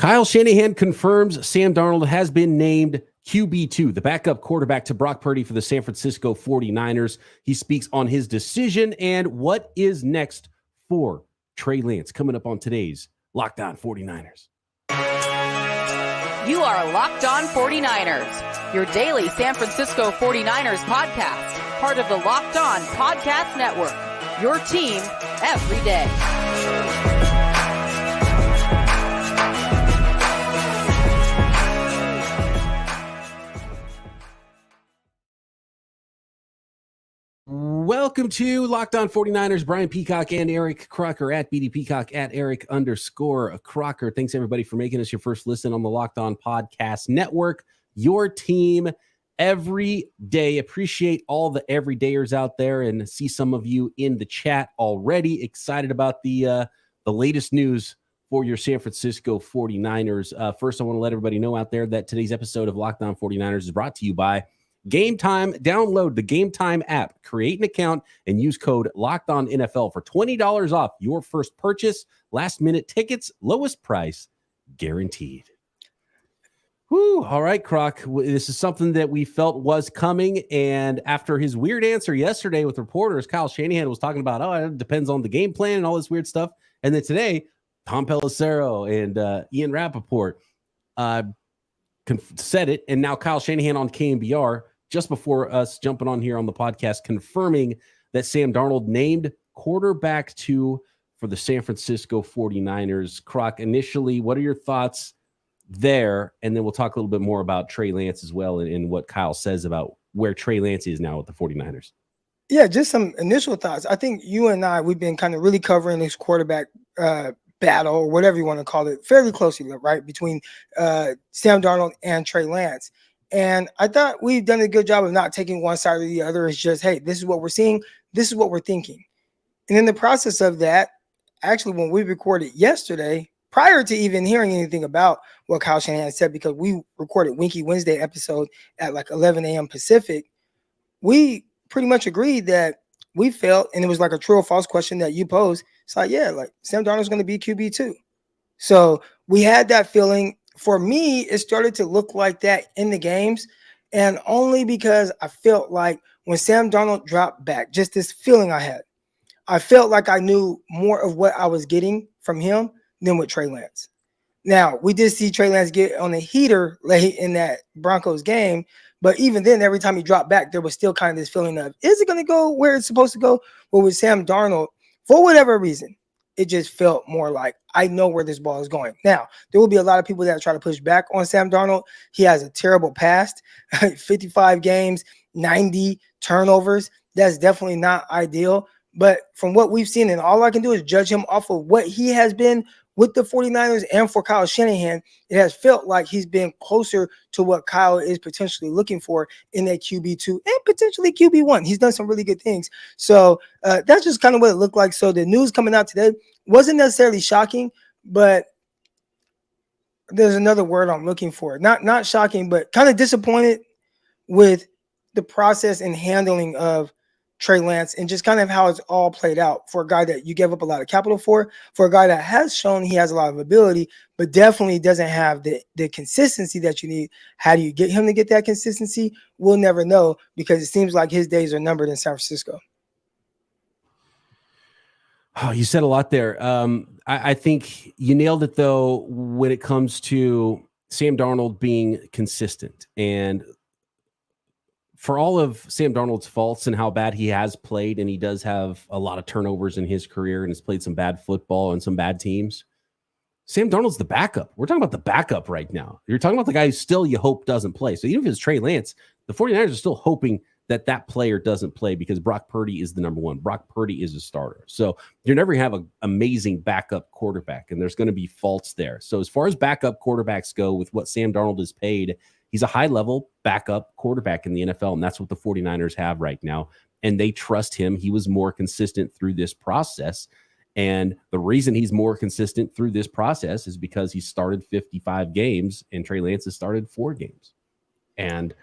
Kyle Shanahan confirms Sam Darnold has been named QB2, the backup quarterback to Brock Purdy for the San Francisco 49ers. He speaks on his decision and what is next for Trey Lance coming up on today's Locked On 49ers. You are Locked On 49ers, your daily San Francisco 49ers podcast, part of the Locked On Podcast Network, your team every day. Welcome to Locked On 49ers. Brian Peacock and Eric Crocker at BD Peacock at Eric_Crocker. Thanks everybody for making us your first listen on the Locked On Podcast Network. Your team every day. Appreciate all the everydayers out there and see some of you in the chat already. Excited about the latest news for your San Francisco 49ers. First, I want to let everybody know out there that today's episode of Locked On 49ers is brought to you by Gametime. Download the Gametime app, create an account, and use code LOCKEDONNFL for $20 off your first purchase. Last minute tickets, lowest price guaranteed. Whew. All right, Croc. This is something that we felt was coming. And after his weird answer yesterday with reporters, Kyle Shanahan was talking about, it depends on the game plan and all this weird stuff. And then today, Tom Pelissero and Ian Rappaport said it. And now Kyle Shanahan on KNBR, just before us jumping on here on the podcast, confirming that Sam Darnold named quarterback 2 for the San Francisco 49ers. Croc, initially, what are your thoughts there? And then we'll talk a little bit more about Trey Lance as well and what Kyle says about where Trey Lance is now with the 49ers. Yeah, just some initial thoughts. I think you and I, we've been kind of really covering this quarterback battle or whatever you want to call it fairly closely, right, between Sam Darnold and Trey Lance. And I thought we've done a good job of not taking one side or the other. It's just, hey, this is what we're seeing. This is what we're thinking. And in the process of that, actually, when we recorded yesterday, prior to even hearing anything about what Kyle Shanahan said, because we recorded Winky Wednesday episode at like 11 a.m. Pacific, we pretty much agreed that we felt, and it was like a true or false question that you posed. It's like, yeah, like Sam Darnold's going to be QB2. So we had that feeling. For me, it started to look like that in the games, and only because I felt like when Sam Darnold dropped back, just this feeling I had, I felt like I knew more of what I was getting from him than with Trey Lance. Now, we did see Trey Lance get on a heater late in that Broncos game, but even then, every time he dropped back, there was still kind of this feeling of, is it going to go where it's supposed to go? But with Sam Darnold, for whatever reason, it just felt more like, I know where this ball is going. Now, there will be a lot of people that try to push back on Sam Darnold. He has a terrible past, 55 games, 90 turnovers. That's definitely not ideal. But from what we've seen, and all I can do is judge him off of what he has been with the 49ers and for Kyle Shanahan, it has felt like he's been closer to what Kyle is potentially looking for in that QB2 and potentially QB1. He's done some really good things. So that's just kind of what it looked like. So the news coming out today wasn't necessarily shocking, but there's another word I'm looking for. Not shocking, but kind of disappointed with the process and handling of Trey Lance and just kind of how it's all played out for a guy that you gave up a lot of capital for a guy that has shown he has a lot of ability, but definitely doesn't have the consistency that you need. How do you get him to get that consistency? We'll never know, because it seems like his days are numbered in San Francisco. Oh, you said a lot there. I think you nailed it, though, when it comes to Sam Darnold being consistent. And for all of Sam Darnold's faults and how bad he has played, and he does have a lot of turnovers in his career and has played some bad football and some bad teams, Sam Darnold's the backup. We're talking about the backup right now. You're talking about the guy who still you hope doesn't play. So even if it's Trey Lance, the 49ers are still hoping that player doesn't play because Brock Purdy is the number one. Brock Purdy is a starter. So you're never going to have an amazing backup quarterback, and there's going to be faults there. So as far as backup quarterbacks go, with what Sam Darnold is paid, he's a high-level backup quarterback in the NFL, and that's what the 49ers have right now, and they trust him. He was more consistent through this process, and the reason he's more consistent through this process is because he started 55 games, and Trey Lance has started 4 games. And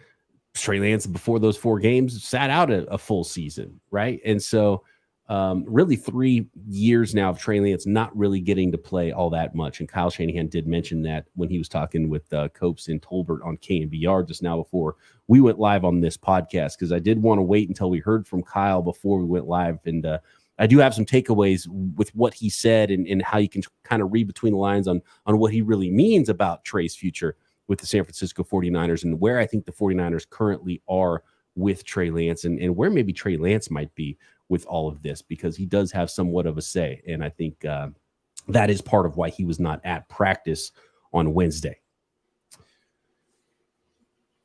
Trey Lance, before those 4 games, sat out a full season, right? And so really 3 years now of Trey Lance not really getting to play all that much. And Kyle Shanahan did mention that when he was talking with Copes and Tolbert on KNBR just now before we went live on this podcast, because I did want to wait until we heard from Kyle before we went live. And I do have some takeaways with what he said and how you can kind of read between the lines on what he really means about Trey's future with the San Francisco 49ers and where I think the 49ers currently are with Trey Lance and where maybe Trey Lance might be with all of this, because he does have somewhat of a say. And I think that is part of why he was not at practice on Wednesday.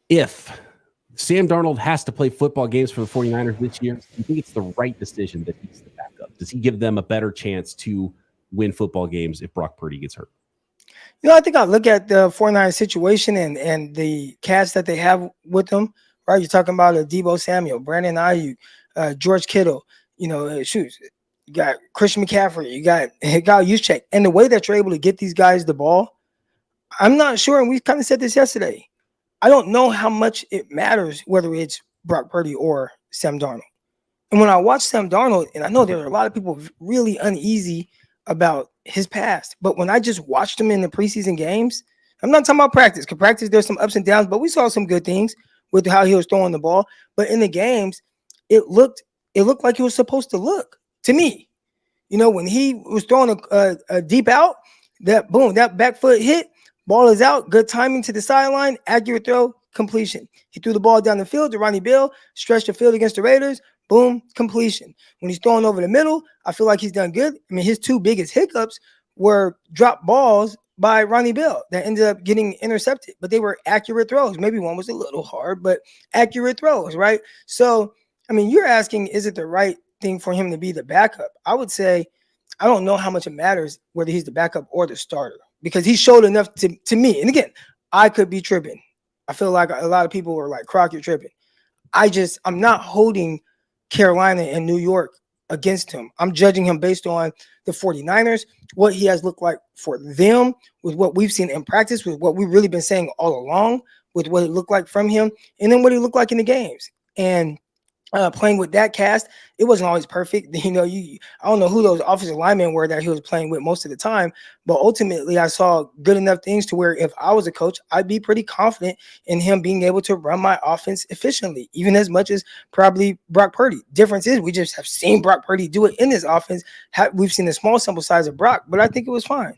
If Sam Darnold has to play football games for the 49ers this year, do you think it's the right decision that he's the backup? Does he give them a better chance to win football games if Brock Purdy gets hurt? I think I look at the 49ers situation and the cast that they have with them, right? You're talking about Deebo Samuel, Brandon Ayuk, George Kittle, you got Christian McCaffrey, you got Kyle Juszczyk. And the way that you're able to get these guys the ball, I'm not sure, and we kind of said this yesterday, I don't know how much it matters whether it's Brock Purdy or Sam Darnold. And when I watch Sam Darnold, and I know there are a lot of people really uneasy about his past, but when I just watched him in the preseason games, I'm not talking about practice, because practice, there's some ups and downs, but we saw some good things with how he was throwing the ball. But in the games, it looked like he was supposed to look to me. When he was throwing a deep out, that back foot hit, ball is out, good timing to the sideline, accurate throw, completion. He threw the ball down the field to Ronnie Bell, stretched the field against the Raiders, boom, completion. When he's throwing over the middle, I feel like he's done good. I mean, his 2 biggest hiccups were drop balls by Ronnie Bell that ended up getting intercepted, but they were accurate throws. Maybe one was a little hard, but accurate throws, right? So, I mean, you're asking, is it the right thing for him to be the backup? I would say, I don't know how much it matters whether he's the backup or the starter, because he showed enough to me. And again, I could be tripping. I feel like a lot of people were like, Croc, you're tripping. I'm not holding Carolina and New York against him. I'm judging him based on the 49ers, what he has looked like for them, with what we've seen in practice, with what we've really been saying all along, with what it looked like from him, and then what he looked like in the games. And playing with that cast, it wasn't always perfect. I don't know who those offensive linemen were that he was playing with most of the time, but ultimately I saw good enough things to where if I was a coach, I'd be pretty confident in him being able to run my offense efficiently, even as much as probably Brock Purdy. Difference is we just have seen Brock Purdy do it in this offense. We've seen a small sample size of Brock, but I think it was fine.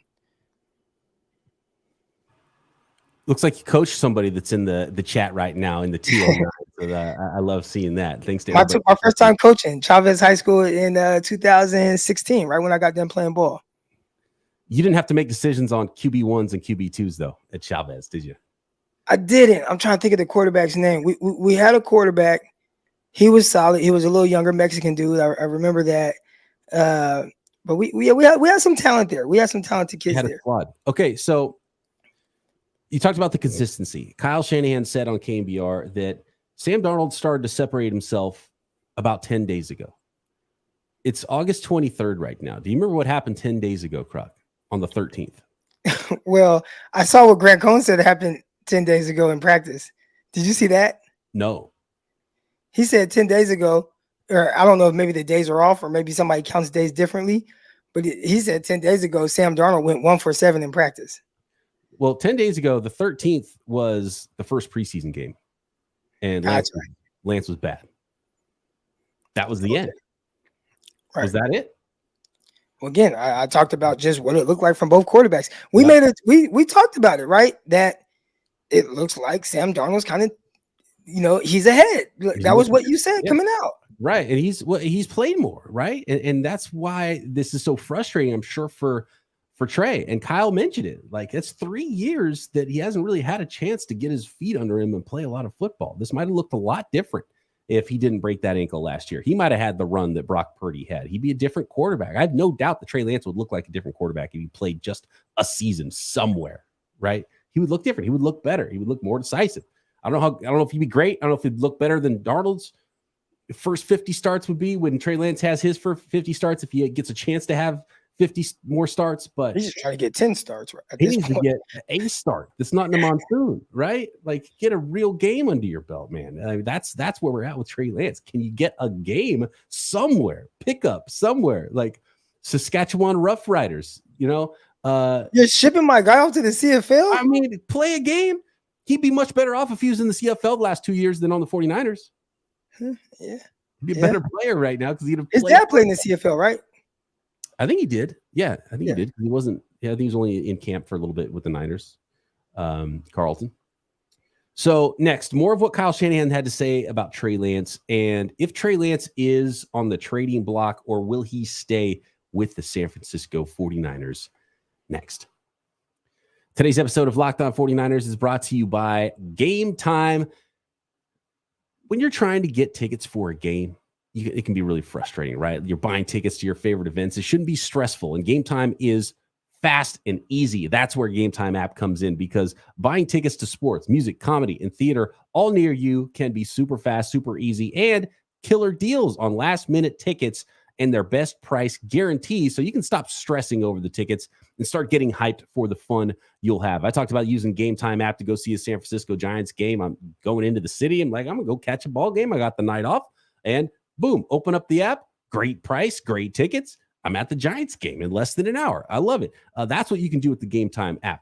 Looks like you coached somebody that's in the chat right now in the T09. So I love seeing that. Thanks to my first time coaching Chavez High School in 2016, right when I got done playing ball. You didn't have to make decisions on QB1s and QB2s though at Chavez, did you? I didn't. I'm trying to think of the quarterback's name. We had a quarterback. He was solid. He was a little younger Mexican dude. I remember that. But we had some talent there. We had some talented kids there. Okay, so you talked about the consistency. Kyle Shanahan said on KNBR that Sam Darnold started to separate himself about 10 days ago. It's August 23rd right now. Do you remember what happened 10 days ago, Croc, on the 13th? Well, I saw what Grant Cohn said happened 10 days ago in practice. Did you see that? No. He said 10 days ago, or I don't know if maybe the days are off or maybe somebody counts days differently, but he said 10 days ago, Sam Darnold went 1 for 7 in practice. Well, 10 days ago, the 13th was the first preseason game. And Lance was bad. That was the end. Right. Was that it? Well, again, I talked about just what it looked like from both quarterbacks. We talked about it, right? That it looks like Sam Darnold's kind of, he's ahead. That was what you said coming out. Right. And he's played more, right? And that's why this is so frustrating, I'm sure, for Trey. And Kyle mentioned it. Like, it's 3 years that he hasn't really had a chance to get his feet under him and play a lot of football. This might have looked a lot different if he didn't break that ankle last year. He might have had the run that Brock Purdy had. He'd be a different quarterback. I have no doubt that Trey Lance would look like a different quarterback if he played just a season somewhere, right? He would look different. He would look better. He would look more decisive. I don't know if he'd be great. I don't know if he'd look better than Darnold's first 50 starts would be when Trey Lance has his first 50 starts, if he gets a chance to have 50 more starts, but He's just trying to get 10 starts at he this needs to point. get a start. It's not in the monsoon, right? Like, get a real game under your belt, man. I mean, that's where we're at with Trey Lance. Can you get a game somewhere? Pick up somewhere, like Saskatchewan Roughriders, You're shipping my guy off to the CFL? I mean, play a game. He'd be much better off if he was in the CFL the last 2 years than on the 49ers. Yeah. He'd be a better player right now because he'd have His dad played in the CFL, right? I think he did. Yeah, I think he did. He wasn't. Yeah, I think he was only in camp for a little bit with the Niners, Carlton. So next, more of what Kyle Shanahan had to say about Trey Lance, and if Trey Lance is on the trading block or will he stay with the San Francisco 49ers next. Today's episode of Locked On 49ers is brought to you by Gametime. When you're trying to get tickets for a game, it can be really frustrating, right? You're buying tickets to your favorite events. It shouldn't be stressful, and Gametime is fast and easy. That's where Gametime app comes in, because buying tickets to sports, music, comedy, and theater all near you can be super fast, super easy, and killer deals on last-minute tickets and their best price guarantee, so you can stop stressing over the tickets and start getting hyped for the fun you'll have. I talked about using Gametime app to go see a San Francisco Giants game. I'm going into the city. I'm like, I'm going to go catch a ball game. I got the night off, and boom, open up the app, great price, great tickets. I'm at the Giants game in less than an hour. I love it. That's what you can do with the Gametime app.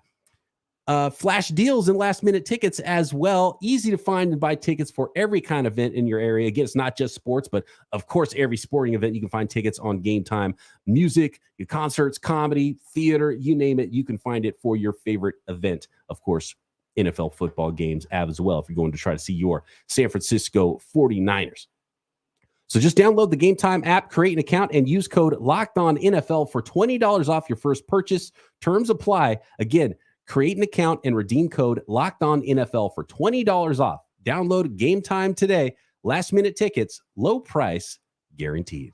Flash deals and last-minute tickets as well. Easy to find and buy tickets for every kind of event in your area. Again, it's not just sports, but of course, every sporting event, you can find tickets on Gametime. Music, your concerts, comedy, theater, you name it, you can find it for your favorite event. Of course, NFL football games as well, if you're going to try to see your San Francisco 49ers. So just download the Gametime app, create an account, and use code LOCKEDONNFL for $20 off your first purchase. Terms apply. Again, create an account and redeem code LOCKEDONNFL for $20 off. Download Gametime today. Last-minute tickets, low price, guaranteed.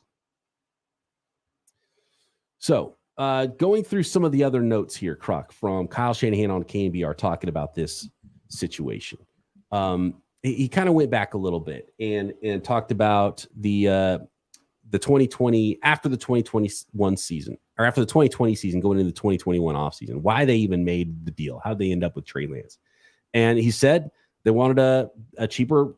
So going through some of the other notes here, Croc, from Kyle Shanahan on KNBR talking about this situation. He kind of went back a little bit and talked about the 2020, after the 2021 season, or after the 2020 season going into the 2021 offseason, why they even made the deal, how they end up with Trey Lance. And he said they wanted a cheaper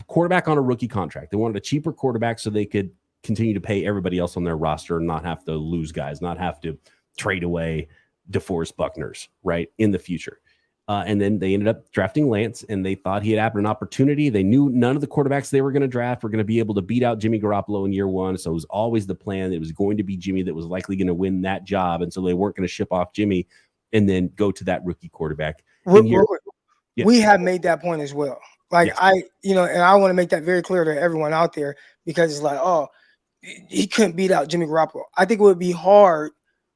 quarterback on a rookie contract. They wanted a cheaper quarterback so they could continue to pay everybody else on their roster and not have to lose guys, not have to trade away DeForest Buckners, right, in the future. And then they ended up drafting Lance, and they thought he had an opportunity. They knew none of the quarterbacks they were going to draft were going to be able to beat out Jimmy Garoppolo in year one. So it was always the plan that it was going to be Jimmy that was likely going to win that job. And so they weren't going to ship off Jimmy and then go to that rookie quarterback. We have made that point as well. Like, yes. And I want to make that very clear to everyone out there, because it's like, oh, he couldn't beat out Jimmy Garoppolo. I think it would be hard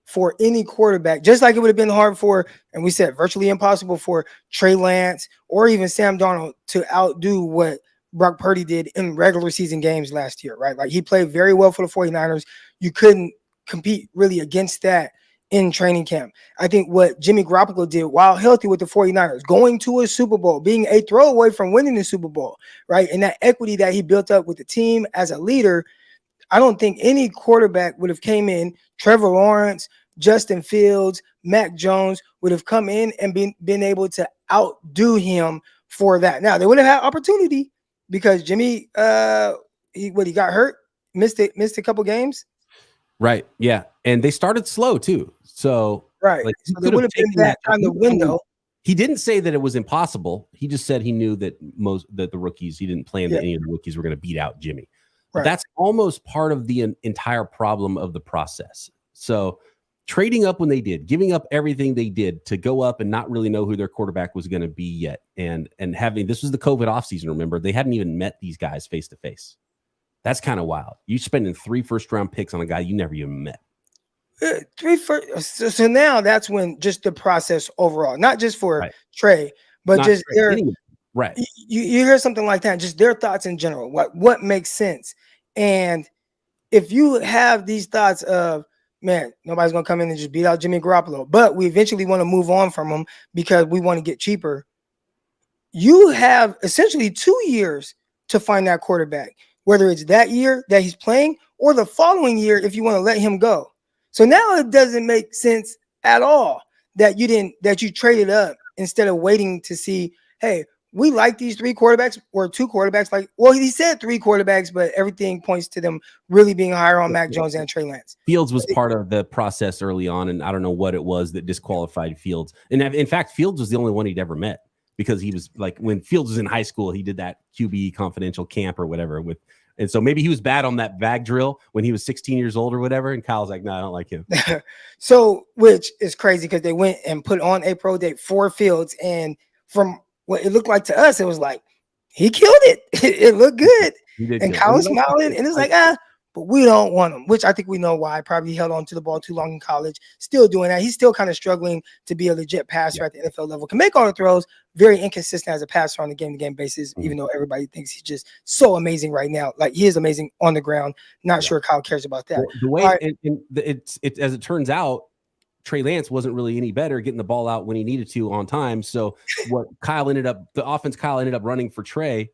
for any quarterback, just like it would have been hard for, and we said virtually impossible for Trey Lance or even Sam Darnold to outdo what Brock Purdy did in regular season games last year, right? Like, he played very well for the 49ers. You couldn't compete really against that in training camp. I think what Jimmy Garoppolo did while healthy with the 49ers, going to a Super Bowl, being a throwaway from winning the Super Bowl, right? And that equity that he built up with the team as a leader, I don't think any quarterback would have came in, Trevor Lawrence, Justin Fields, Mac Jones would have come in and been able to outdo him for that. Now, they would have had opportunity because Jimmy, he got hurt, missed a couple games. Right. Yeah. And they started slow too. So, right. Like, so there would have been that kind of window. He didn't say that it was impossible. He just said he knew that the rookies, he didn't plan that any of the rookies were going to beat out Jimmy. But that's almost part of the entire problem of the process. So trading up when they did, giving up everything they did to go up and not really know who their quarterback was going to be yet. And having, this was the COVID offseason, remember? They hadn't even met these guys face to face. That's kind of wild. You spending 3 first-round picks on a guy you never even met. So now that's when just the process overall, not just for Trey, but not just their You hear something like that, just their thoughts in general. What makes sense? And if you have these thoughts of, man, nobody's gonna come in and just beat out Jimmy Garoppolo, but we eventually want to move on from him because we want to get cheaper. You have essentially 2 years to find that quarterback. whether it's that year that he's playing or the following year if you want to let him go. So now it doesn't make sense at all that you traded up instead of waiting to see, hey, we like these 3 quarterbacks or 2 quarterbacks. Like, well, he said 3 quarterbacks, but everything points to them really being higher on Mac Jones and Trey Lance. Fields was part of the process early on, and I don't know what it was that disqualified Fields. And in fact, Fields was the only one he'd ever met, because he was like, when Fields was in high school, he did that QB confidential camp or whatever with. And so maybe he was bad on that bag drill when he was 16 years old or whatever. And Kyle's like, no, I don't like him. So, which is crazy because they went and put on a pro day for Fields. And from what it looked like to us, it was like, he killed it. It looked good. And Kyle was smiling. And it's like, but we don't want him, which I think we know why. Probably held on to the ball too long in college. Still doing that. He's still kind of struggling to be a legit passer at the NFL level. Can make all the throws. Very inconsistent as a passer on a game-to-game basis, even though everybody thinks he's just so amazing right now. Like, he is amazing on the ground. Not sure Kyle cares about that. Well, the way it's as it turns out, Trey Lance wasn't really any better getting the ball out when he needed to on time. So what the offense Kyle ended up running for Trey,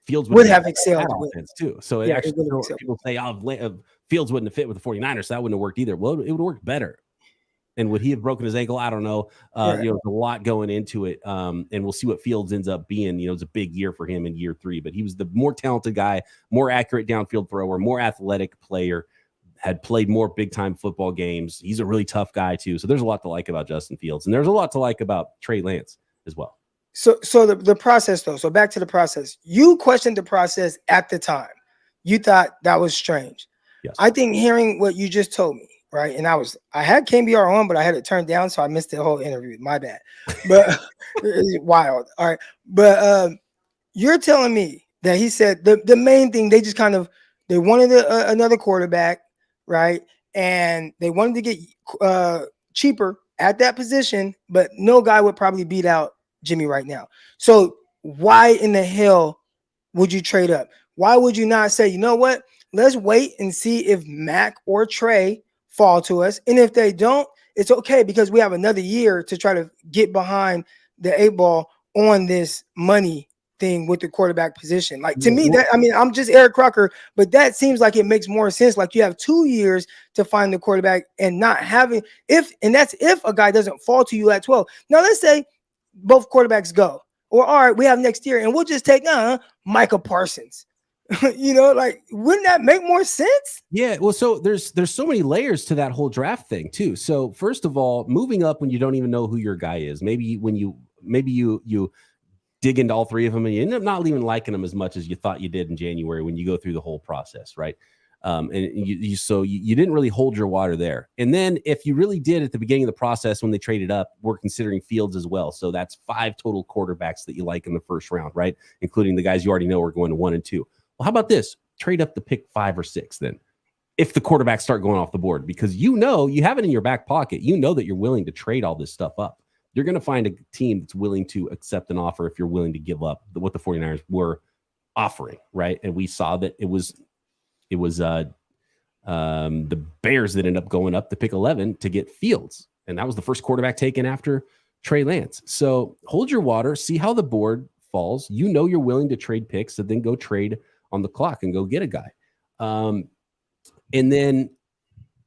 Fields would have excelled offense too. So it actually, people say, Fields wouldn't have fit with the 49ers, so that wouldn't have worked either. Well, it would have worked better. And would he have broken his ankle? I don't know. There's a lot going into it. And we'll see what Fields ends up being. It's a big year for him in year 3, but he was the more talented guy, more accurate downfield thrower, more athletic player, had played more big time football games. He's a really tough guy too. So there's a lot to like about Justin Fields, and there's a lot to like about Trey Lance as well. So the process though, so back to the process, you questioned the process at the time. You thought that was strange. Yes. I think hearing what you just told me, right? And I had KBR on, but I had it turned down, so I missed the whole interview. My bad. But it's wild. All right. But you're telling me that he said the main thing, they just they wanted another quarterback, right? And they wanted to get cheaper at that position, but no guy would probably beat out Jimmy right now. So why in the hell would you trade up? Why would you not say, you know what? Let's wait and see if Mac or Trey fall to us. And if they don't, it's okay, because we have another year to try to get behind the 8 ball on this money thing with the quarterback position. Like, to me, I'm just Eric Crocker, but that seems like it makes more sense. Like, you have 2 years to find the quarterback and not having that's if a guy doesn't fall to you at 12. Now, let's say both quarterbacks go, or all right, we have next year and we'll just take Micah Parsons. Like, wouldn't that make more sense? Yeah. Well, so there's so many layers to that whole draft thing too. So first of all, moving up when you don't even know who your guy is, maybe you dig into all 3 of them and you end up not even liking them as much as you thought you did in January when you go through the whole process, right? And you didn't really hold your water there. And then if you really did at the beginning of the process when they traded up, we're considering Fields as well. So that's 5 total quarterbacks that you like in the first round, right? Including the guys you already know are going to 1 and 2. Well, how about this? Trade up to pick 5 or 6 then, if the quarterbacks start going off the board, because you have it in your back pocket. You know that you're willing to trade all this stuff up. You're going to find a team that's willing to accept an offer if you're willing to give up what the 49ers were offering, right? And we saw that it was the Bears that ended up going up to pick 11 to get Fields. And that was the first quarterback taken after Trey Lance. So hold your water, see how the board falls. You're willing to trade picks, so then go trade on the clock and go get a guy. And then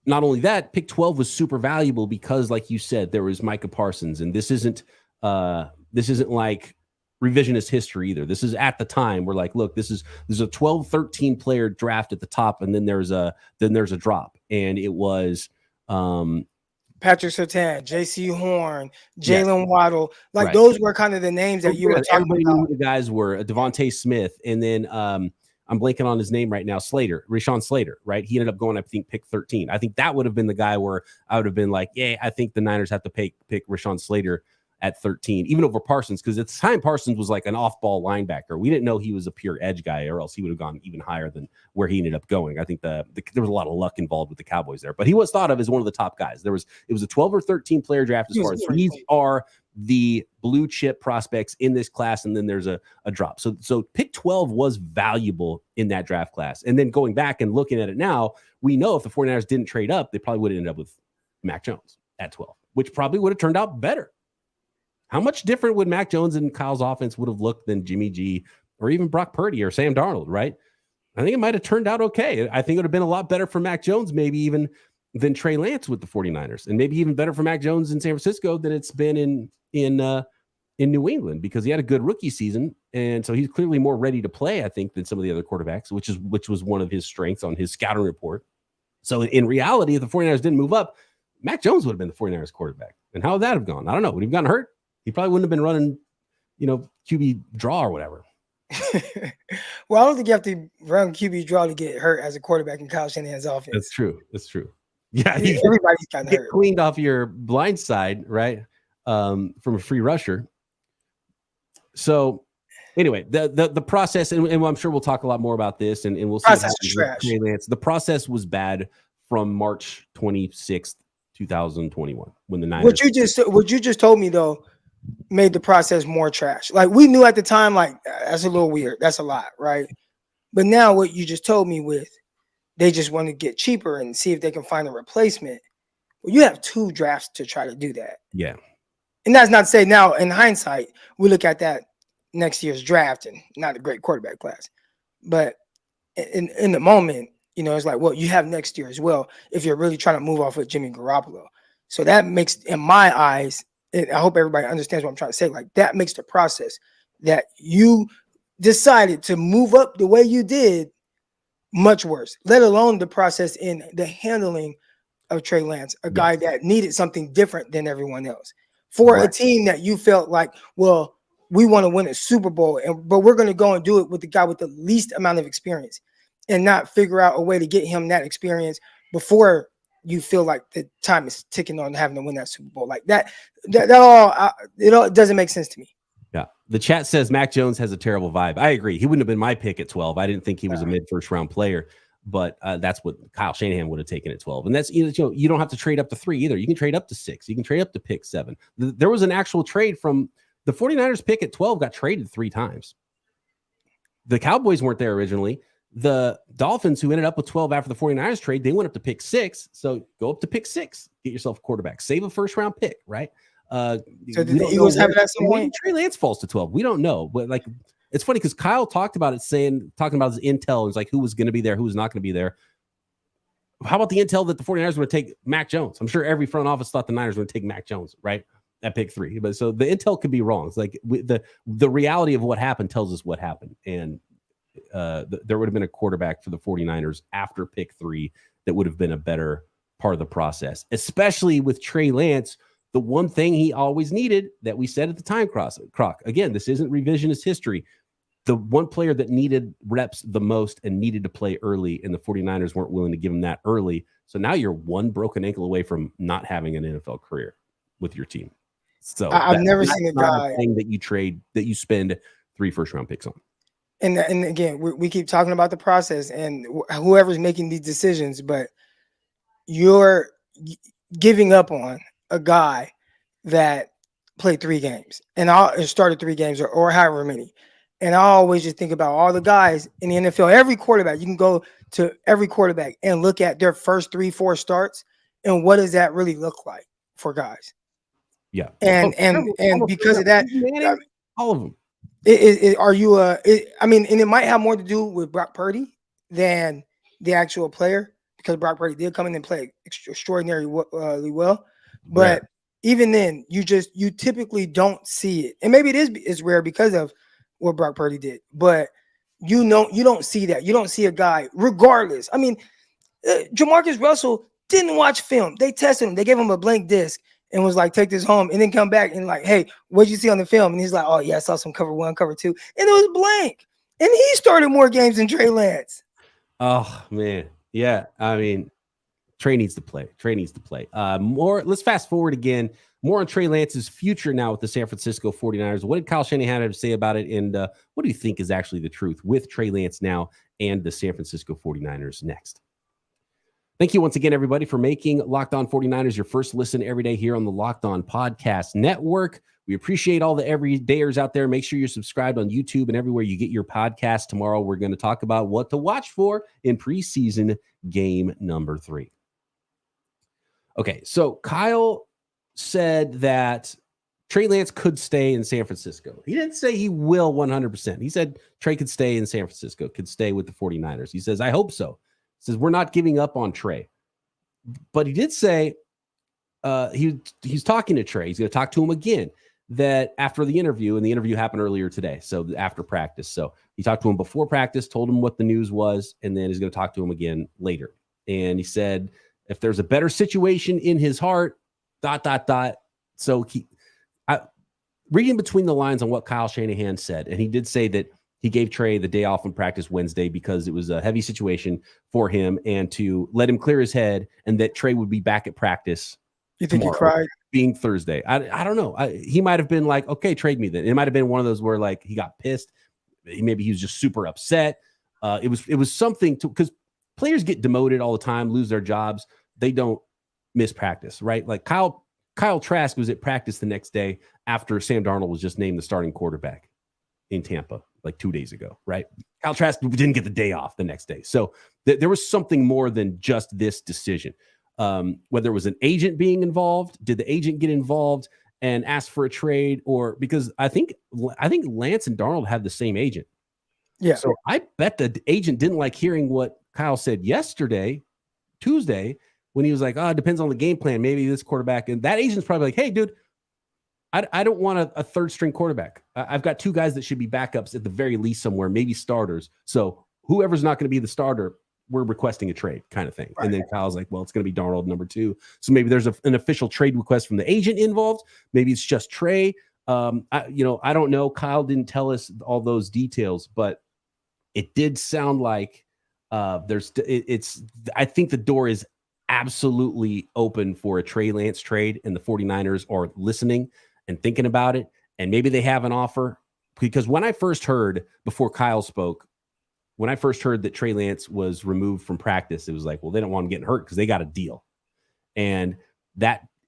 not only that, pick 12 was super valuable because, like you said, there was Micah Parsons, and this isn't like revisionist history either. This is at the time we're like, look, there's a 12, 13 player draft at the top, and then there's a drop, and it was Patrick Surtain, J.C. Horn, Jalen Waddle. Like, right. Those were kind of the names that you were talking about. Knew who the guys were. Devontae Smith, and then I'm blanking on his name right now. Rashawn Slater, right? He ended up going, I think, pick 13. I think that would have been the guy where I would have been like, yeah, I think the Niners have to pick Rashawn Slater at 13, even over Parsons, because at the time Parsons was like an off-ball linebacker. We didn't know he was a pure edge guy, or else he would have gone even higher than where he ended up going. I think there was a lot of luck involved with the Cowboys there, but he was thought of as one of the top guys. It was a 12 or 13 player draft as far as these are the blue chip prospects in this class, and then there's a drop. So pick 12 was valuable in that draft class. And then going back and looking at it now, we know if the 49ers didn't trade up, they probably would have ended up with Mac Jones at 12, which probably would have turned out better. How much different would Mac Jones and Kyle's offense would have looked than Jimmy G or even Brock Purdy or Sam Darnold, right? I think it might have turned out okay. I think it would have been a lot better for Mac Jones, maybe even than Trey Lance with the 49ers, and maybe even better for Mac Jones in San Francisco than it's been in New England, because he had a good rookie season, and so he's clearly more ready to play, I think, than some of the other quarterbacks, which was one of his strengths on his scouting report. So in reality, if the 49ers didn't move up, Mac Jones would have been the 49ers quarterback. And how would that have gone? I don't know. Would he have gotten hurt? He probably wouldn't have been running, QB draw or whatever. Well, I don't think you have to run QB draw to get hurt as a quarterback in Kyle Shanahan's offense. That's true. Yeah, everybody's kind of hurt. Cleaned off your blind side, right? From a free rusher. So anyway, the process, and I'm sure we'll talk a lot more about this, and we'll see. Process is trash. The process was bad from March 26th, 2021, when the Niners. What you just told me though made the process more trash. Like, we knew at the time, like, that's a little weird. That's a lot, right? But now what you just told me with, they just want to get cheaper and see if they can find a replacement. Well, you have 2 drafts to try to do that. Yeah. And that's not to say now, in hindsight, we look at that next year's draft and not a great quarterback class. But in the moment, it's like, well, you have next year as well if you're really trying to move off of Jimmy Garoppolo. So that makes, in my eyes, and I hope everybody understands what I'm trying to say, like, that makes the process that you decided to move up the way you did much worse, let alone the process in the handling of Trey Lance, a guy that needed something different than everyone else. For a team that you felt like, well, we want to win a Super Bowl, but we're going to go and do it with the guy with the least amount of experience and not figure out a way to get him that experience before you feel like the time is ticking on having to win that Super Bowl. Like that all, it doesn't make sense to me. Yeah. The chat says Mac Jones has a terrible vibe. I agree. He wouldn't have been my pick at 12. I didn't think he was a mid-first round player, but that's what Kyle Shanahan would have taken at 12. And that's, you don't have to trade up to 3 either. You can trade up to 6. You can trade up to pick 7. There was an actual trade from the 49ers pick at 12 got traded 3 times. The Cowboys weren't there originally. The Dolphins, who ended up with 12 after the 49ers trade, they went up to pick 6. So go up to pick 6, get yourself a quarterback, save a first round pick, right? So did the Eagles have it at some point? Trey Lance falls to 12. We don't know, but like, it's funny because Kyle talked about it, talking about his intel. It's like who was going to be there, who was not going to be there. How about the intel that the 49ers were going to take Mac Jones? I'm sure every front office thought the Niners were going to take Mac Jones, right? At pick 3. But so the intel could be wrong. It's like the reality of what happened tells us what happened. And there would have been a quarterback for the 49ers after pick 3 that would have been a better part of the process, especially with Trey Lance. The one thing he always needed that we said at the time, Croc, again, this isn't revisionist history. The one player that needed reps the most and needed to play early, and the 49ers weren't willing to give him that early. So now you're one broken ankle away from not having an NFL career with your team. So I've never seen a guy thing that you spend 3 first round picks on. And again, we keep talking about the process and whoever's making these decisions, but you're giving up on a guy that played 3 games and started 3 games or however many. And I always just think about all the guys in the NFL, every quarterback. You can go to every quarterback and look at their first 3-4 starts and what does that really look like for guys? Yeah. And because of that, all of them. And it might have more to do with Brock Purdy than the actual player, because Brock Purdy did come in and play extraordinarily well. But even then, you typically don't see it. And maybe it's rare because of what Brock Purdy did. But you don't see that. You don't see a guy, regardless. I mean, Jamarcus Russell didn't watch film. They tested him. They gave him a blank disc and was like, take this home, and then come back and like, hey, what'd you see on the film? And he's like, oh, yeah, I saw some cover 1, cover 2. And it was blank. And he started more games than Trey Lance. Oh, man. Yeah, I mean, Trey needs to play. Let's fast forward again. More on Trey Lance's future now with the San Francisco 49ers. What did Kyle Shanahan have to say about it? And what do you think is actually the truth with Trey Lance now and the San Francisco 49ers next? Thank you once again, everybody, for making Locked On 49ers your first listen every day here on the Locked On Podcast Network. We appreciate all the everydayers out there. Make sure you're subscribed on YouTube and everywhere you get your podcast. Tomorrow, we're going to talk about what to watch for in preseason game number 3. Okay, so Kyle said that Trey Lance could stay in San Francisco. He didn't say he will 100%. He said Trey could stay in San Francisco, could stay with the 49ers. He says, I hope so. He says, we're not giving up on Trey. But he did say he's talking to Trey. He's going to talk to him again that after the interview, and the interview happened earlier today, so after practice. So he talked to him before practice, told him what the news was, and then he's going to talk to him again later. And he said, if there's a better situation in his heart, ... So reading between the lines on what Kyle Shanahan said, and he did say that he gave Trey the day off from practice Wednesday because it was a heavy situation for him and to let him clear his head, and that Trey would be back at practice. You think he cried? Being Thursday. I don't know. He might have been like, okay, trade me then. It might have been one of those where like he got pissed. Maybe he was just super upset. It was something to, because players get demoted all the time, lose their jobs. They don't miss practice, right? Like Kyle Trask was at practice the next day after Sam Darnold was just named the starting quarterback in Tampa like 2 days ago, right? Kyle Trask didn't get the day off the next day. So there was something more than just this decision. Whether it was an agent being involved, did the agent get involved and ask for a trade, or because I think Lance and Darnold have the same agent. Yeah. So I bet the agent didn't like hearing what Kyle said Tuesday, when he was like, it depends on the game plan. Maybe this quarterback, and that agent's probably like, hey, dude, I don't want a third string quarterback. I've got two guys that should be backups at the very least somewhere, maybe starters. So whoever's not going to be the starter, we're requesting a trade kind of thing. Right. And then Kyle's like, well, it's going to be Darnold number 2. So maybe there's an official trade request from the agent involved. Maybe it's just Trey. I don't know. Kyle didn't tell us all those details, but it did sound like I think the door is absolutely open for a Trey Lance trade, and the 49ers are listening and thinking about it. And maybe they have an offer, because when I first heard, before Kyle spoke, when I first heard that Trey Lance was removed from practice, it was like, well, they don't want him getting hurt because they got a deal. And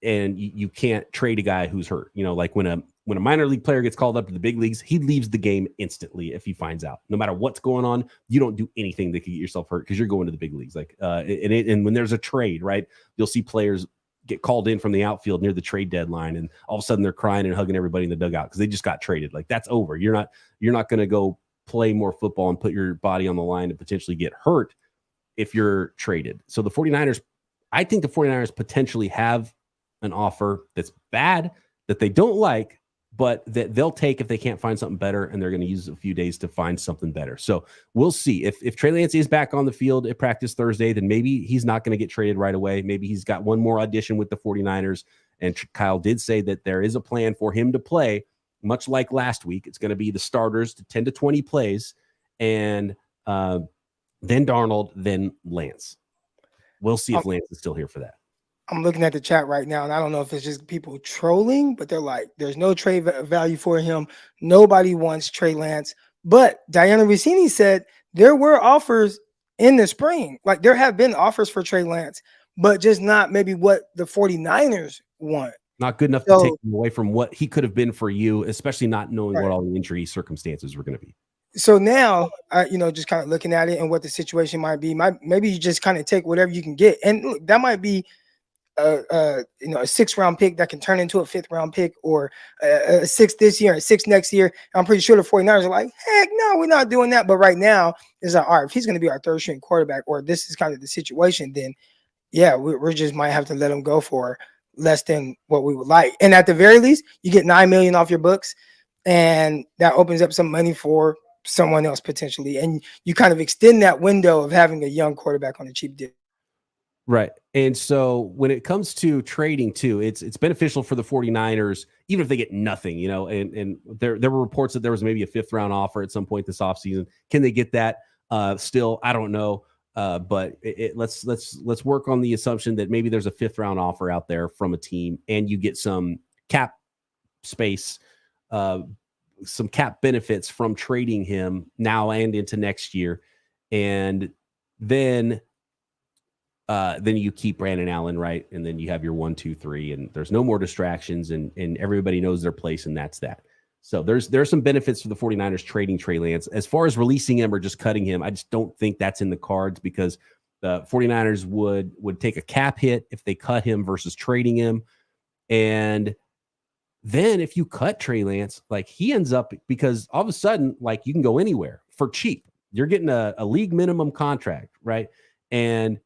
you can't trade a guy who's hurt. Like when a minor league player gets called up to the big leagues, he leaves the game instantly if he finds out. No matter what's going on, you don't do anything that could get yourself hurt because you're going to the big leagues. Like and when there's a trade, right, you'll see players get called in from the outfield near the trade deadline, and all of a sudden they're crying and hugging everybody in the dugout because they just got traded. Like, that's over. You're not going to go play more football and put your body on the line to potentially get hurt if you're traded. So I think the 49ers potentially have an offer that's bad, that they don't like, but that they'll take if they can't find something better, and they're going to use a few days to find something better. So we'll see. If Trey Lance is back on the field at practice Thursday, then maybe he's not going to get traded right away. Maybe he's got one more audition with the 49ers. And Kyle did say that there is a plan for him to play, much like last week. It's going to be the starters to 10 to 20 plays, and then Darnold, then Lance. We'll see if Lance is still here for that. I'm looking at the chat right now, and I don't know if it's just people trolling, but they're like, there's no trade value for him. Nobody wants Trey Lance. But Diana Rossini said there were offers in the spring. Like, there have been offers for Trey Lance, but just not maybe what the 49ers want. Not good enough to take him away from what he could have been for you, especially not knowing what all the injury circumstances were going to be. So now, just kind of looking at it and what the situation might be, maybe you just kind of take whatever you can get. And look, that might be a 6th-round pick that can turn into a 5th-round pick, or a 6th this year, a 6th next year. I'm pretty sure the 49ers are like, heck no, we're not doing that. But right now, it's like, all right, if he's going to be our 3rd-string quarterback, or this is kind of the situation, then yeah, we just might have to let him go for less than what we would like. And at the very least, you get $9 million off your books, and that opens up some money for someone else potentially. And you kind of extend that window of having a young quarterback on a cheap deal. Right. And so when it comes to trading too, it's beneficial for the 49ers, even if they get nothing, and there were reports that there was maybe a 5th-round offer at some point this offseason. Can they get that? Still, I don't know. But let's work on the assumption that maybe there's a 5th-round offer out there from a team, and you get some cap space, some cap benefits from trading him now and into next year. And then you keep Brandon Allen, right? And then you have your 1, 2, 3, and there's no more distractions, and everybody knows their place, and that's that. So there's some benefits for the 49ers trading Trey Lance. As far as releasing him or just cutting him, I just don't think that's in the cards, because the 49ers would take a cap hit if they cut him versus trading him. And then if you cut Trey Lance, like he ends up, because all of a sudden, like you can go anywhere for cheap. You're getting a league minimum contract, right? And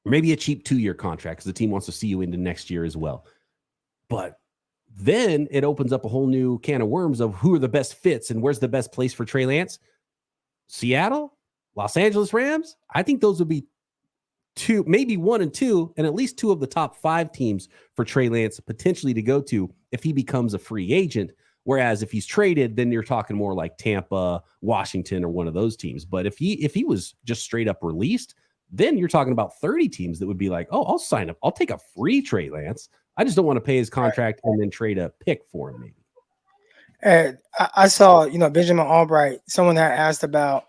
maybe a cheap 2-year contract because the team wants to see you into next year as well. But then it opens up a whole new can of worms of who are the best fits and where's the best place for Trey Lance. Seattle, Los Angeles Rams. I think those would be 2, maybe 1 and 2, and at least 2 of the top 5 teams for Trey Lance potentially to go to if he becomes a free agent. Whereas if he's traded, then you're talking more like Tampa, Washington, or one of those teams. But if he was just straight up released, then you're talking about 30 teams that would be like, oh, I'll sign up. I'll take a free Trey Lance. I just don't want to pay his contract and then trade a pick for him, maybe. And I saw, Benjamin Albright, someone had asked about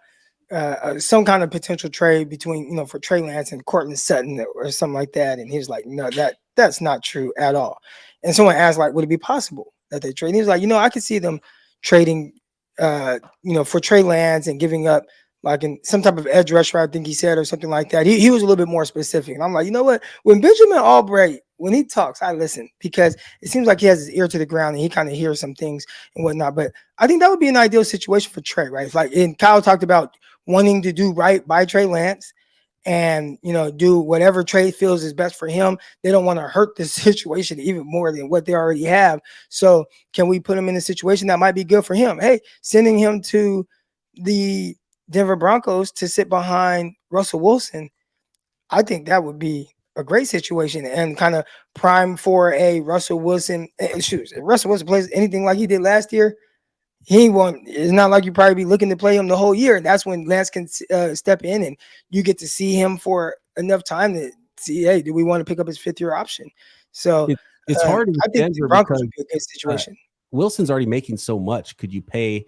some kind of potential trade between, for Trey Lance and Cortland Sutton or something like that. And he was like, no, that's not true at all. And someone asked, like, would it be possible that they trade? And he was like, I could see them trading, for Trey Lance and giving up like in some type of edge rusher, I think he said, or something like that. He was a little bit more specific. And I'm like, you know what? When Benjamin Albright, when he talks, I listen because it seems like he has his ear to the ground and he kind of hears some things and whatnot. But I think that would be an ideal situation for Trey, right? Like, and Kyle talked about wanting to do right by Trey Lance and, do whatever Trey feels is best for him. They don't want to hurt this situation even more than what they already have. So can we put him in a situation that might be good for him? Hey, sending him to the Denver Broncos to sit behind Russell Wilson, I think that would be a great situation and kind of prime for a Russell Wilson. If Russell Wilson plays anything like he did last year, he won't. It's not like you probably be looking to play him the whole year. And that's when Lance can step in and you get to see him for enough time to see, hey, do we want to pick up his 5th-year option? So it's hard. I think the Broncos would be a good situation. Wilson's already making so much. Could you pay,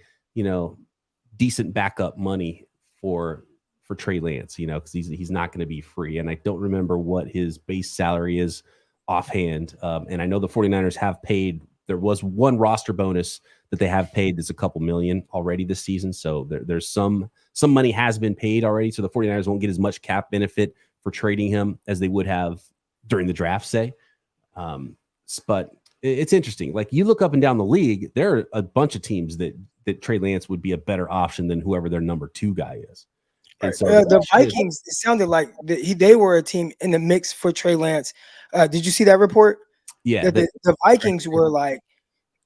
decent backup money for Trey Lance, because he's not going to be free. And I don't remember what his base salary is offhand. And I know the 49ers have paid, there was one roster bonus that they have paid that's a couple million already this season. So there's some money has been paid already. So the 49ers won't get as much cap benefit for trading him as they would have during the draft, say. But it's interesting. Like you look up and down the league, there are a bunch of teams that Trey Lance would be a better option than whoever their number 2 guy is. And so the Vikings, it sounded like they were a team in the mix for Trey Lance. Did you see that report? Yeah. The Vikings were like,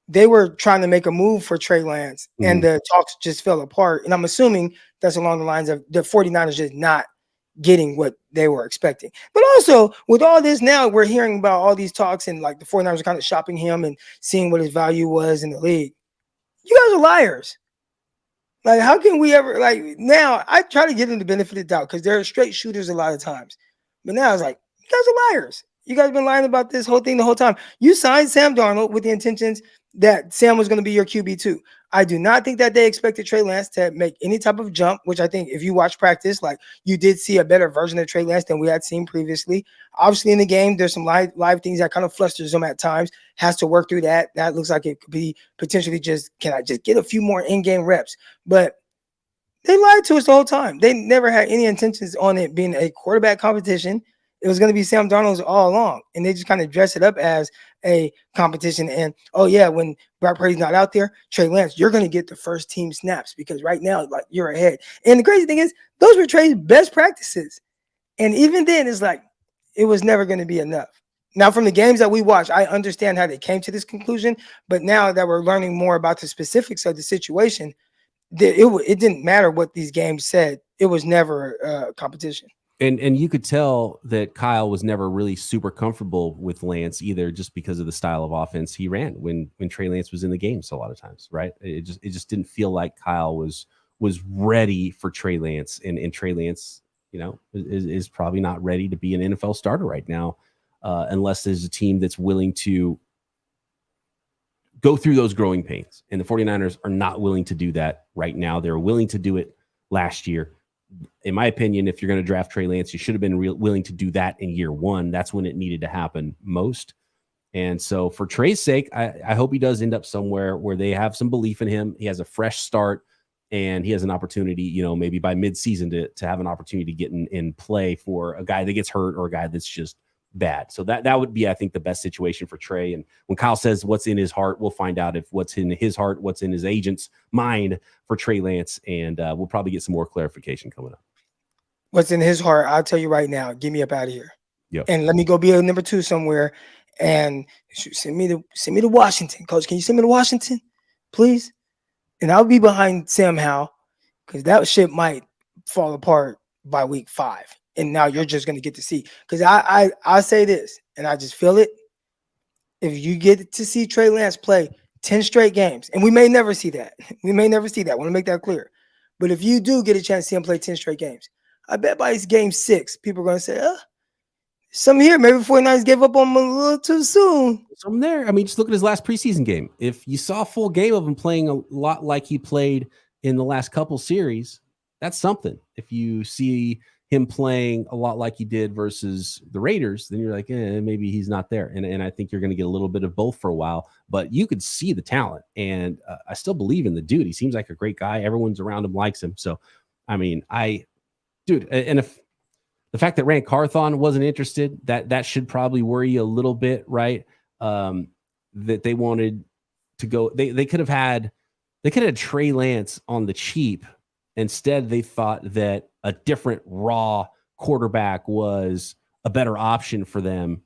they were trying to make a move for Trey Lance and the talks just fell apart. And I'm assuming that's along the lines of the 49ers just not getting what they were expecting. But also with all this now, we're hearing about all these talks and like the 49ers are kind of shopping him and seeing what his value was in the league. You guys are liars. Like, how can we ever, like, now I try to give them the benefit of the doubt because they're straight shooters a lot of times. But now it's like, you guys are liars. You guys have been lying about this whole thing the whole time. You signed Sam Darnold with the intentions that Sam was going to be your QB2. I do not think that they expected Trey Lance to make any type of jump, which I think if you watch practice, like you did see a better version of Trey Lance than we had seen previously. Obviously in the game, there's some live things that kind of flusters him at times, has to work through that. That looks like it could be potentially just, can I just get a few more in-game reps? But they lied to us the whole time. They never had any intentions on it being a quarterback competition. It was going to be Sam Darnold's all along. And they just kind of dress it up as a competition. And, oh, yeah, when Brock Purdy's not out there, Trey Lance, you're going to get the first team snaps because right now, like, you're ahead. And the crazy thing is, those were Trey's best practices. And even then, it's like, it was never going to be enough. Now, from the games that we watched, I understand how they came to this conclusion. But now that we're learning more about the specifics of the situation, it didn't matter what these games said. It was never a competition. And you could tell that Kyle was never really super comfortable with Lance either, just because of the style of offense he ran when Trey Lance was in the game. So a lot of times, right? It just didn't feel like Kyle was ready for Trey Lance, and Trey Lance, is probably not ready to be an NFL starter right now, unless there's a team that's willing to go through those growing pains. And the 49ers are not willing to do that right now. They're willing to do it last year. In my opinion, if you're going to draft Trey Lance, you should have been willing to do that in year one. That's when it needed to happen most. And so for Trey's sake, I hope he does end up somewhere where they have some belief in him. He has a fresh start and he has an opportunity, maybe by midseason to have an opportunity to get in play for a guy that gets hurt or a guy that's just bad. So that would be, I think, the best situation for Trey. And when Kyle says what's in his heart, we'll find out if what's in his heart, what's in his agent's mind for Trey Lance. And we'll probably get some more clarification coming up. What's in his heart, I'll tell you right now. Get me up out of here. Yep. And let me go be a number 2 somewhere. And send me to Washington. Coach, can you send me to Washington, please? And I'll be behind Sam Howell, because that shit might fall apart by week 5. And now you're just going to get to see. Because I say this, and I just feel it. If you get to see Trey Lance play 10 straight games, and we may never see that. I want to make that clear. But if you do get a chance to see him play 10 straight games, I bet by his game 6, people are going to say, some here, maybe 49ers gave up on him a little too soon. Some there. I mean, just look at his last preseason game. If you saw a full game of him playing a lot like he played in the last couple series, that's something. If you see him playing a lot like he did versus the Raiders, then you're like, maybe he's not there. And I think you're going to get a little bit of both for a while, but you could see the talent. And I still believe in the dude. He seems like a great guy. Everyone's around him likes him. So, I mean, and if the fact that Rand Carthon wasn't interested, that should probably worry you a little bit, right? That they wanted to go. They could have had Trey Lance on the cheap. Instead, they thought that a different raw quarterback was a better option for them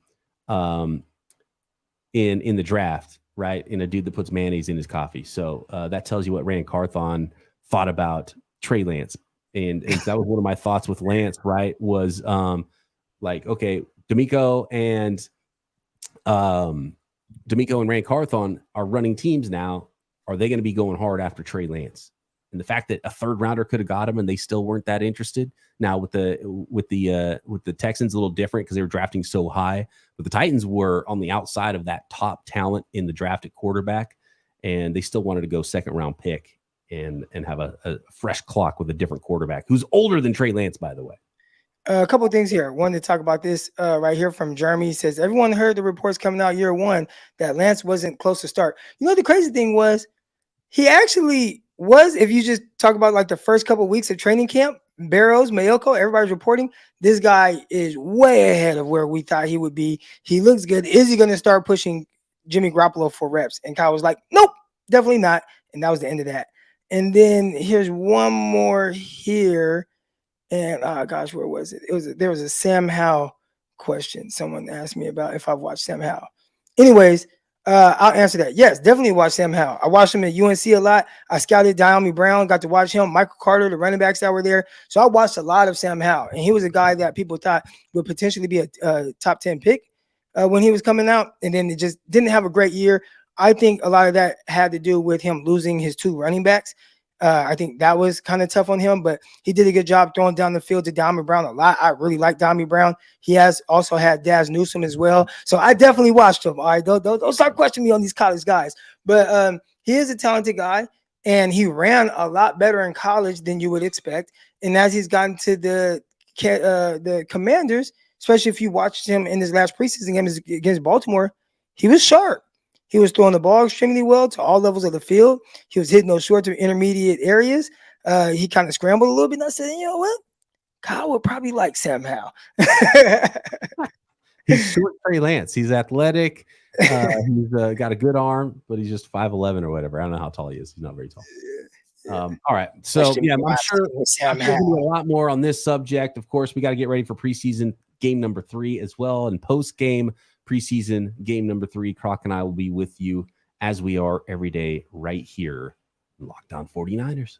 in the draft, right? In a dude that puts mayonnaise in his coffee. So that tells you what Rand Carthon thought about Trey Lance. And that was one of my thoughts with Lance, right? Was okay, D'Amico and Rand Carthon are running teams now. Are they going to be going hard after Trey Lance? And the fact that a 3rd rounder could have got him and they still weren't that interested. Now with the Texans, a little different because they were drafting so high, but the Titans were on the outside of that top talent in the draft at quarterback, and they still wanted to go 2nd round pick and have a fresh clock with a different quarterback who's older than Trey Lance, by the way. A couple of things here. Wanted to talk about this right here from Jeremy. He says, everyone heard the reports coming out year 1 that Lance wasn't close to start. You know, the crazy thing was he actually was, if you just talk about like the first couple of weeks of training camp, Barrows, Mayoko, everybody's reporting, this guy is way ahead of where we thought he would be. He looks good. Is he going to start pushing Jimmy Garoppolo for reps? And Kyle was like, nope, definitely not. And that was the end of that. And then here's one more here. And where was it? There was a Sam Howell question. Someone asked me about if I've watched Sam Howell. Anyways, I'll answer that. Yes, definitely watch Sam Howell. I watched him at UNC a lot. I scouted Diami Brown, got to watch him, Michael Carter, the running backs that were there. So I watched a lot of Sam Howell, and he was a guy that people thought would potentially be a top 10 pick when he was coming out, and then it just didn't have a great year. I think a lot of that had to do with him losing his 2 running backs. I think that was kind of tough on him, but he did a good job throwing down the field to Diami Brown a lot. I really like Diami Brown. He has also had Daz Newsome as well. So I definitely watched him. All right, don't start questioning me on these college guys. But he is a talented guy, and he ran a lot better in college than you would expect. And as he's gotten to the Commanders, especially if you watched him in his last preseason game against Baltimore, he was sharp. He was throwing the ball extremely well to all levels of the field. He was hitting those short to intermediate areas. He kind of scrambled a little bit. And I said, you know what? Kyle would probably like Sam Howell. He's short Trey Lance. He's athletic. He's got a good arm, but he's just 5'11" or whatever. I don't know how tall he is. He's not very tall. All right. So, yeah, I'm sure there'll be a lot more on this subject. Of course, we got to get ready for preseason game number 3 as well. And post-game preseason game number 3, Croc and I will be with you as we are every day right here in Locked On 49ers.